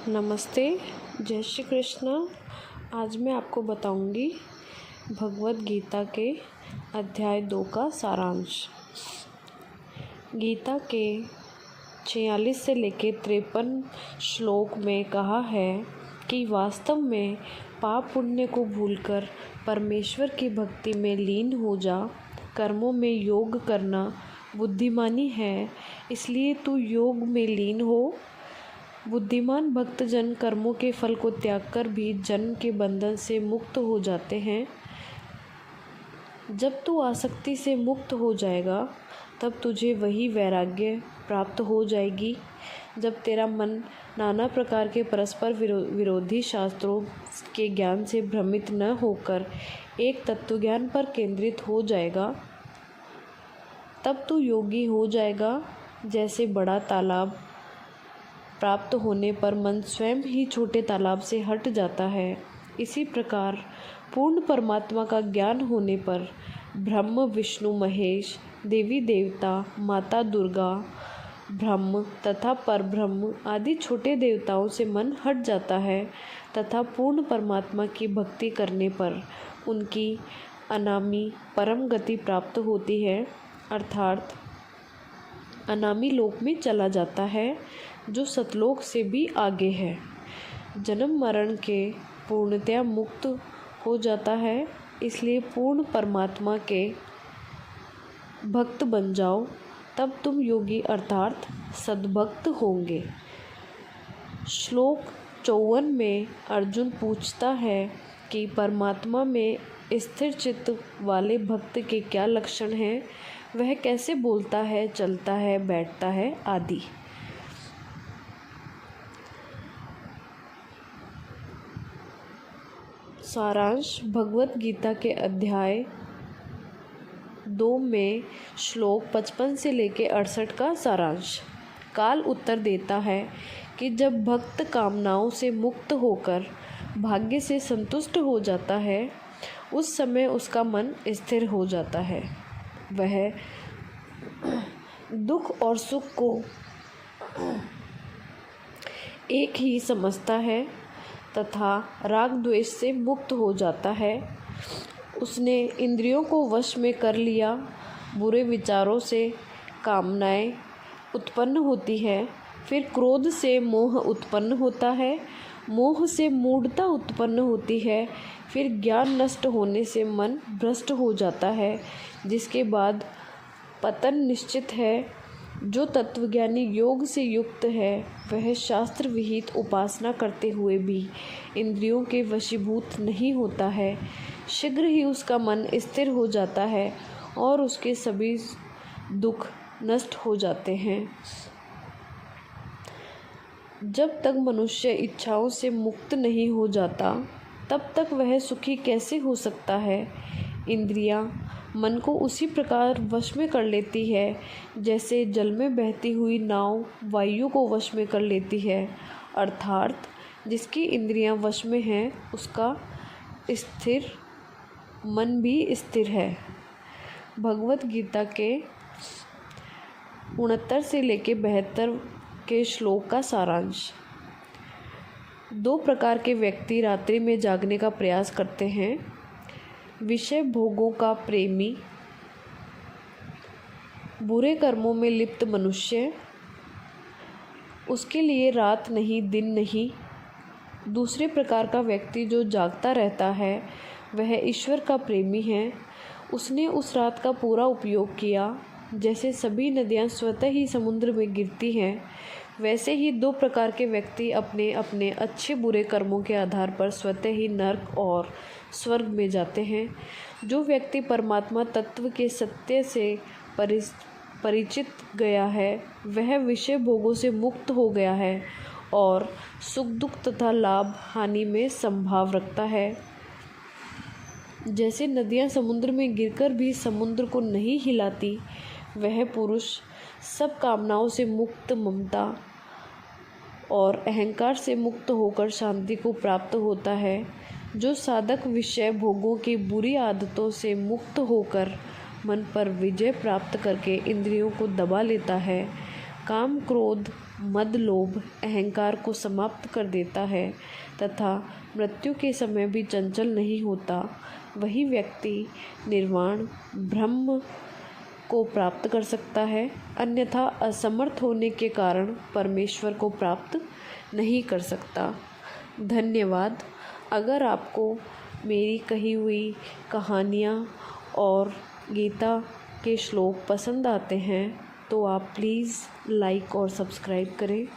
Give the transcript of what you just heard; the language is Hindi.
नमस्ते, जय श्री कृष्ण। आज मैं आपको बताऊंगी भगवत गीता के अध्याय 2 का सारांश। गीता के 46 से लेकर 53 श्लोक में कहा है कि वास्तव में पाप पुण्य को भूलकर परमेश्वर की भक्ति में लीन हो जा। कर्मों में योग करना बुद्धिमानी है, इसलिए तू योग में लीन हो। बुद्धिमान भक्तजन कर्मों के फल को त्याग कर भी जन्म के बंधन से मुक्त हो जाते हैं। जब तू आसक्ति से मुक्त हो जाएगा तब तुझे वही वैराग्य प्राप्त हो जाएगी। जब तेरा मन नाना प्रकार के परस्पर विरोधी शास्त्रों के ज्ञान से भ्रमित न होकर एक तत्वज्ञान पर केंद्रित हो जाएगा, तब तू योगी हो जाएगा। जैसे बड़ा तालाब प्राप्त होने पर मन स्वयं ही छोटे तालाब से हट जाता है, इसी प्रकार पूर्ण परमात्मा का ज्ञान होने पर ब्रह्म, विष्णु, महेश, देवी देवता, माता दुर्गा, ब्रह्म तथा परब्रह्म आदि छोटे देवताओं से मन हट जाता है तथा पूर्ण परमात्मा की भक्ति करने पर उनकी अनामी परम गति प्राप्त होती है, अर्थात अनामी लोक में चला जाता है, जो सतलोक से भी आगे है। जन्म मरण के पूर्णतया मुक्त हो जाता है, इसलिए पूर्ण परमात्मा के भक्त बन जाओ, तब तुम योगी अर्थात सद्भक्त होंगे। श्लोक 54 में अर्जुन पूछता है कि परमात्मा में स्थिर चित्त वाले भक्त के क्या लक्षण हैं, वह कैसे बोलता है, चलता है, बैठता है आदि। सारांश भगवत गीता के अध्याय 2 में श्लोक 55 से लेकर 68 का सारांश। काल उत्तर देता है कि जब भक्त कामनाओं से मुक्त होकर भाग्य से संतुष्ट हो जाता है, उस समय उसका मन स्थिर हो जाता है। वह दुख और सुख को एक ही समझता है तथा राग द्वेष से मुक्त हो जाता है। उसने इंद्रियों को वश में कर लिया। बुरे विचारों से कामनाएं उत्पन्न होती है, फिर क्रोध से मोह उत्पन्न होता है, मोह से मूढ़ता उत्पन्न होती है, फिर ज्ञान नष्ट होने से मन भ्रष्ट हो जाता है, जिसके बाद पतन निश्चित है। जो तत्वज्ञानी योग से युक्त है, वह शास्त्र विहित उपासना करते हुए भी इंद्रियों के वशीभूत नहीं होता है। शीघ्र ही उसका मन स्थिर हो जाता है और उसके सभी दुख नष्ट हो जाते हैं। जब तक मनुष्य इच्छाओं से मुक्त नहीं हो जाता, तब तक वह सुखी कैसे हो सकता है। इंद्रियां मन को उसी प्रकार वश में कर लेती है जैसे जल में बहती हुई नाव वायु को वश में कर लेती है, अर्थात जिसकी इंद्रियां वश में हैं, उसका स्थिर मन भी स्थिर है। भगवत गीता के 69 से लेकर 72 के श्लोक का सारांश। 2 प्रकार के व्यक्ति रात्रि में जागने का प्रयास करते हैं। विषय भोगों का प्रेमी, बुरे कर्मों में लिप्त मनुष्य, उसके लिए रात नहीं दिन नहीं। दूसरे प्रकार का व्यक्ति जो जागता रहता है, वह ईश्वर का प्रेमी है। उसने उस रात का पूरा उपयोग किया। जैसे सभी नदियां स्वतः ही समुद्र में गिरती हैं, वैसे ही 2 प्रकार के व्यक्ति अपने अपने अच्छे बुरे कर्मों के आधार पर स्वतः ही नर्क और स्वर्ग में जाते हैं। जो व्यक्ति परमात्मा तत्व के सत्य से परिचित गया है, वह विषय भोगों से मुक्त हो गया है और सुख दुख तथा लाभ हानि में संभाव रखता है। जैसे नदियां समुद्र में गिरकर भी समुद्र को नहीं हिलाती, वह पुरुष सब कामनाओं से मुक्त, ममता और अहंकार से मुक्त होकर शांति को प्राप्त होता है। जो साधक विषय भोगों की बुरी आदतों से मुक्त होकर मन पर विजय प्राप्त करके इंद्रियों को दबा लेता है, काम, क्रोध, मद, लोभ, अहंकार को समाप्त कर देता है तथा मृत्यु के समय भी चंचल नहीं होता, वही व्यक्ति निर्वाण ब्रह्म को प्राप्त कर सकता है। अन्यथा असमर्थ होने के कारण परमेश्वर को प्राप्त नहीं कर सकता। धन्यवाद। अगर आपको मेरी कही हुई कहानियाँ और गीता के श्लोक पसंद आते हैं तो आप प्लीज़ लाइक और सब्सक्राइब करें।